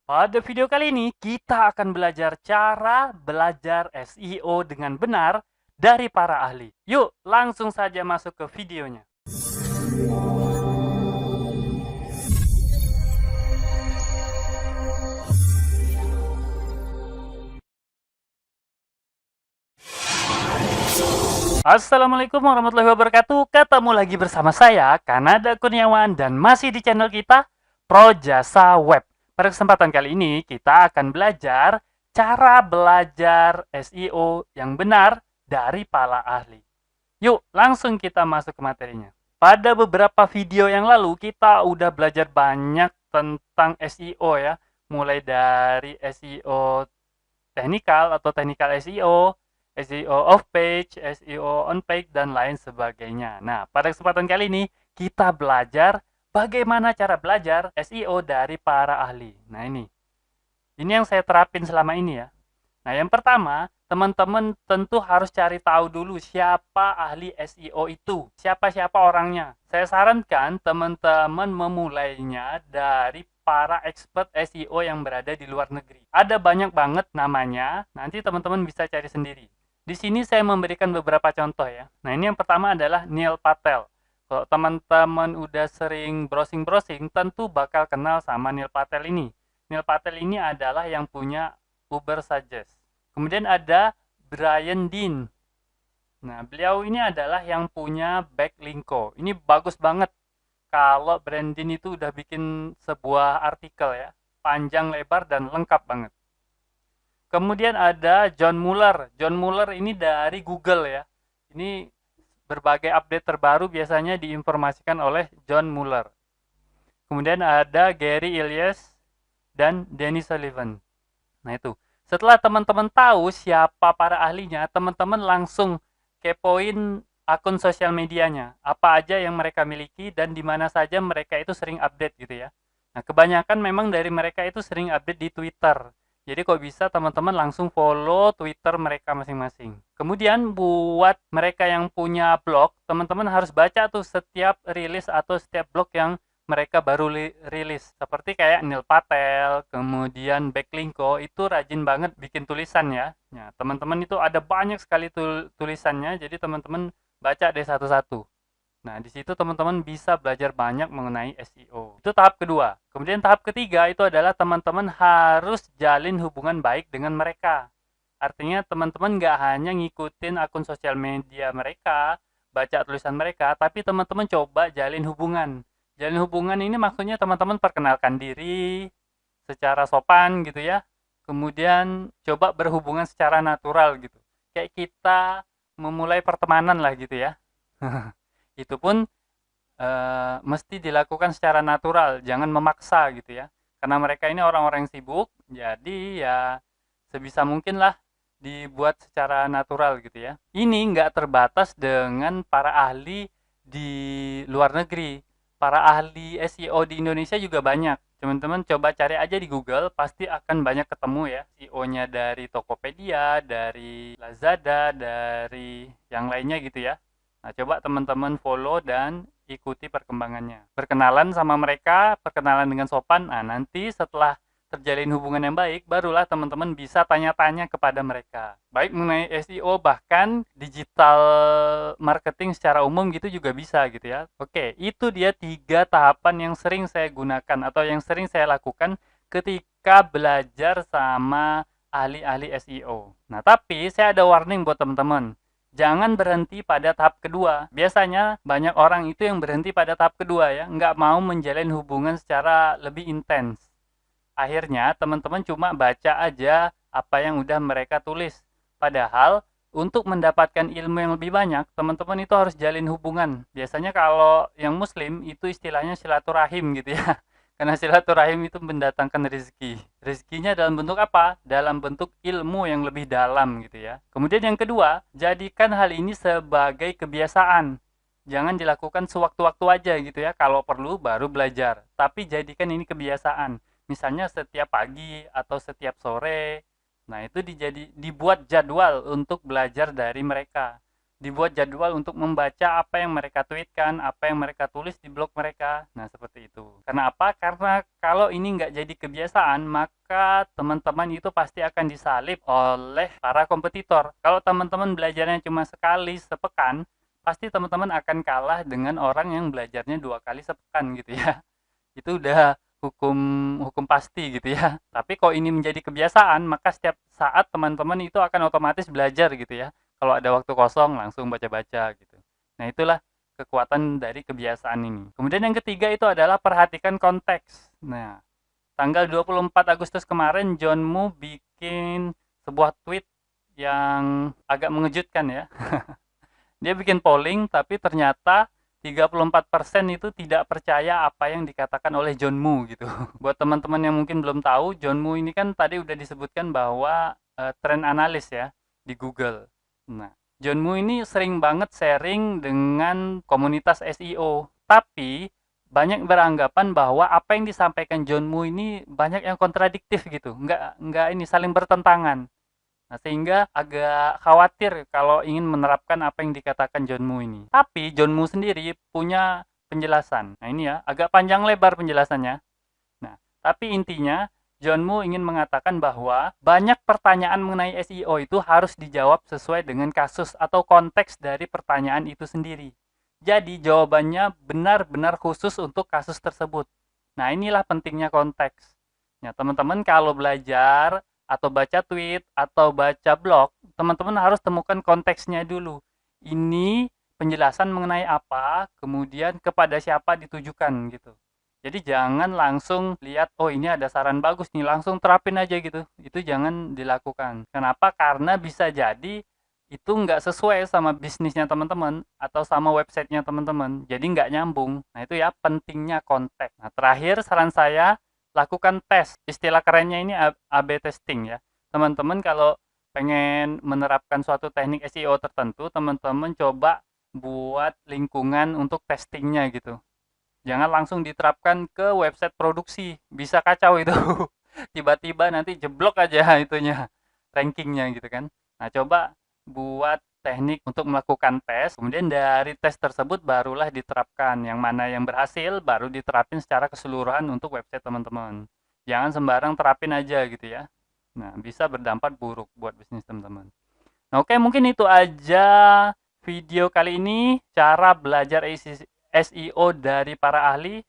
Pada video kali ini, kita akan belajar cara belajar SEO dengan benar dari para ahli. Yuk, langsung saja masuk ke videonya. Assalamualaikum warahmatullahi wabarakatuh. Ketemu lagi bersama saya, Kanada Kurniawan, dan masih di channel kita, Projasa Web. Pada kesempatan kali ini, kita akan belajar cara belajar SEO yang benar dari para ahli. Yuk, langsung kita masuk ke materinya. Pada beberapa video yang lalu, kita udah belajar banyak tentang SEO ya. Mulai dari SEO technical atau technical SEO, SEO off page, SEO on page, dan lain sebagainya. Nah, pada kesempatan kali ini, kita belajar bagaimana cara belajar SEO dari para ahli. Nah, ini yang saya terapin selama ini ya. Nah, yang pertama, teman-teman tentu harus cari tahu dulu siapa ahli SEO itu. Siapa-siapa orangnya. Saya sarankan teman-teman memulainya dari para expert SEO yang berada di luar negeri. Ada banyak banget namanya, nanti teman-teman bisa cari sendiri. Di sini saya memberikan beberapa contoh ya. Nah, ini yang pertama adalah Neil Patel. Kalau teman-teman udah sering browsing-browsing, tentu bakal kenal sama Neil Patel ini. Neil Patel ini adalah yang punya Uber Suggest. Kemudian ada Brian Dean. Nah, beliau ini adalah yang punya Backlinko. Ini bagus banget kalau Brian Dean itu udah bikin sebuah artikel ya. Panjang, lebar, dan lengkap banget. Kemudian ada John Mueller. John Mueller ini dari Google ya. Ini berbagai update terbaru biasanya diinformasikan oleh John Mueller. Kemudian ada Gary Illyes dan Dennis Sullivan. Nah itu. Setelah teman-teman tahu siapa para ahlinya, teman-teman langsung kepoin akun sosial medianya. Apa aja yang mereka miliki dan di mana saja mereka itu sering update gitu ya. Nah, kebanyakan memang dari mereka itu sering update di Twitter. Jadi kok bisa teman-teman langsung follow Twitter mereka masing-masing. Kemudian buat mereka yang punya blog, teman-teman harus baca tuh setiap rilis atau setiap blog yang mereka baru rilis. Seperti kayak Neil Patel, kemudian Backlinko, itu rajin banget bikin tulisan ya. Nah, teman-teman itu ada banyak sekali tulisannya, jadi teman-teman baca deh satu-satu. Nah, di situ teman-teman bisa belajar banyak mengenai SEO. Itu tahap kedua. Kemudian tahap ketiga itu adalah teman-teman harus jalin hubungan baik dengan mereka. Artinya teman-teman nggak hanya ngikutin akun sosial media mereka, baca tulisan mereka, tapi teman-teman coba jalin hubungan. Jalin hubungan ini maksudnya teman-teman perkenalkan diri secara sopan gitu ya. Kemudian coba berhubungan secara natural gitu. Kayak kita memulai pertemanan lah gitu ya. Itu pun mesti dilakukan secara natural, jangan memaksa gitu ya. Karena mereka ini orang-orang yang sibuk, jadi ya sebisa mungkin lah dibuat secara natural gitu ya. Ini nggak terbatas dengan para ahli di luar negeri. Para ahli SEO di Indonesia juga banyak. Teman-teman coba cari aja di Google, pasti akan banyak ketemu ya. SEO-nya dari Tokopedia, dari Lazada, dari yang lainnya gitu ya. Nah, coba teman-teman follow dan ikuti perkembangannya. Perkenalan sama mereka, perkenalan dengan sopan. Nah, nanti setelah terjalin hubungan yang baik, barulah teman-teman bisa tanya-tanya kepada mereka. Baik mengenai SEO, bahkan digital marketing secara umum gitu juga bisa gitu ya. Oke, itu dia 3 tahapan yang sering saya gunakan atau yang sering saya lakukan ketika belajar sama ahli-ahli SEO. Nah, tapi saya ada warning buat teman-teman. Jangan berhenti pada tahap kedua. Biasanya banyak orang itu yang berhenti pada tahap kedua ya, nggak mau menjalin hubungan secara lebih intens. Akhirnya teman-teman cuma baca aja apa yang udah mereka tulis. Padahal untuk mendapatkan ilmu yang lebih banyak, teman-teman itu harus jalin hubungan. Biasanya kalau yang muslim itu istilahnya silaturahim gitu ya. Karena silaturahim itu mendatangkan rezeki. Rezekinya dalam bentuk apa? Dalam bentuk ilmu yang lebih dalam gitu ya. Kemudian yang kedua, jadikan hal ini sebagai kebiasaan. Jangan dilakukan sewaktu-waktu aja gitu ya. Kalau perlu baru belajar. Tapi jadikan ini kebiasaan. Misalnya setiap pagi atau setiap sore. Nah, itu dibuat jadwal untuk belajar dari mereka. dibuat jadwal untuk membaca apa yang mereka tweetkan, apa yang mereka tulis di blog mereka. Nah, seperti itu. Karena apa? Karena kalau ini nggak jadi kebiasaan, maka teman-teman itu pasti akan disalib oleh para kompetitor. Kalau teman-teman belajarnya cuma sekali sepekan, pasti teman-teman akan kalah dengan orang yang belajarnya 2 kali sepekan gitu ya. Itu udah hukum hukum pasti gitu ya. Tapi kalau ini menjadi kebiasaan, maka setiap saat teman-teman itu akan otomatis belajar gitu ya. Kalau ada waktu kosong langsung baca-baca gitu. Nah, itulah kekuatan dari kebiasaan ini. Kemudian yang ketiga itu adalah perhatikan konteks. Nah, tanggal 24 Agustus kemarin John Moo bikin sebuah tweet yang agak mengejutkan ya. Dia bikin polling tapi ternyata 34% itu tidak percaya apa yang dikatakan oleh John Moo gitu. Buat teman-teman yang mungkin belum tahu, John Moo ini kan tadi udah disebutkan bahwa trend analis ya di Google. Nah, John Moo ini sering banget sharing dengan komunitas SEO, tapi banyak beranggapan bahwa apa yang disampaikan John Moo ini banyak yang kontradiktif gitu, nggak ini saling bertentangan. Nah, sehingga agak khawatir kalau ingin menerapkan apa yang dikatakan John Moo ini. Tapi John Moo sendiri punya penjelasan. Nah, ini ya, agak panjang lebar penjelasannya. Nah, tapi intinya John Moo ingin mengatakan bahwa banyak pertanyaan mengenai SEO itu harus dijawab sesuai dengan kasus atau konteks dari pertanyaan itu sendiri. Jadi, jawabannya benar-benar khusus untuk kasus tersebut. Nah, inilah pentingnya konteks. Nah, teman-teman kalau belajar atau baca tweet atau baca blog, teman-teman harus temukan konteksnya dulu. Ini penjelasan mengenai apa, kemudian kepada siapa ditujukan gitu. Jadi jangan langsung lihat, oh ini ada saran bagus nih, langsung terapin aja gitu. Itu jangan dilakukan. Kenapa? Karena bisa jadi itu nggak sesuai sama bisnisnya teman-teman atau sama websitenya teman-teman. Jadi nggak nyambung. Nah, itu ya pentingnya konteks. Nah, terakhir saran saya, lakukan tes. Istilah kerennya ini A/B testing ya. Teman-teman kalau pengen menerapkan suatu teknik SEO tertentu, teman-teman coba buat lingkungan untuk testingnya gitu. Jangan langsung diterapkan ke website produksi, bisa kacau itu. Tiba-tiba nanti jeblok aja itunya, rankingnya gitu kan. Nah, coba buat teknik untuk melakukan tes, kemudian dari tes tersebut barulah diterapkan. Yang mana yang berhasil baru diterapin secara keseluruhan untuk website teman-teman. Jangan sembarang terapin aja gitu ya. Nah, bisa berdampak buruk buat bisnis teman-teman. Nah, oke, mungkin itu aja video kali ini, cara belajar SEO dari para ahli.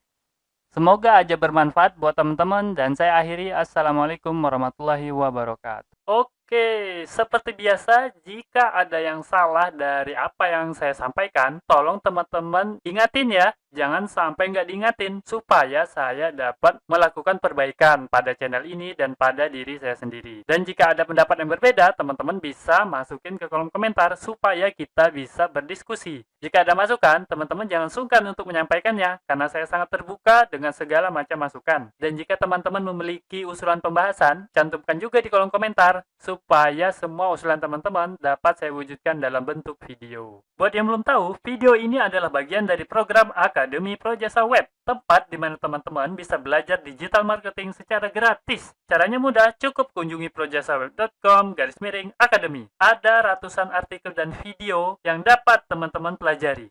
Semoga aja bermanfaat buat teman-teman dan saya akhiri. Assalamualaikum warahmatullahi wabarakatuh. Oke, seperti biasa, jika ada yang salah dari apa yang saya sampaikan, tolong teman-teman ingatin ya. Jangan sampai nggak diingatin, supaya saya dapat melakukan perbaikan pada channel ini dan pada diri saya sendiri. Dan jika ada pendapat yang berbeda, teman-teman bisa masukin ke kolom komentar, supaya kita bisa berdiskusi. Jika ada masukan, teman-teman jangan sungkan untuk menyampaikannya, karena saya sangat terbuka dengan segala macam masukan. Dan jika teman-teman memiliki usulan pembahasan, cantumkan juga di kolom komentar, supaya semua usulan teman-teman dapat saya wujudkan dalam bentuk video. Buat yang belum tahu, video ini adalah bagian dari program Akademi Projasa Web, tempat di mana teman-teman bisa belajar digital marketing secara gratis. Caranya mudah, cukup kunjungi projasaweb.com/academy. Ada ratusan artikel dan video yang dapat teman-teman pelajari.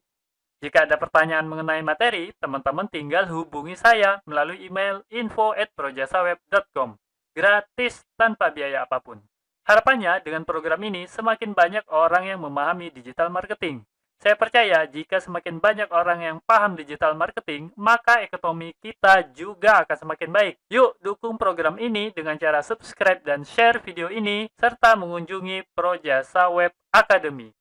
Jika ada pertanyaan mengenai materi, teman-teman tinggal hubungi saya melalui email info@projasaweb.com. Gratis tanpa biaya apapun. Harapannya dengan program ini semakin banyak orang yang memahami digital marketing. Saya percaya jika semakin banyak orang yang paham digital marketing, maka ekonomi kita juga akan semakin baik. Yuk dukung program ini dengan cara subscribe dan share video ini, serta mengunjungi Projasa Web Academy.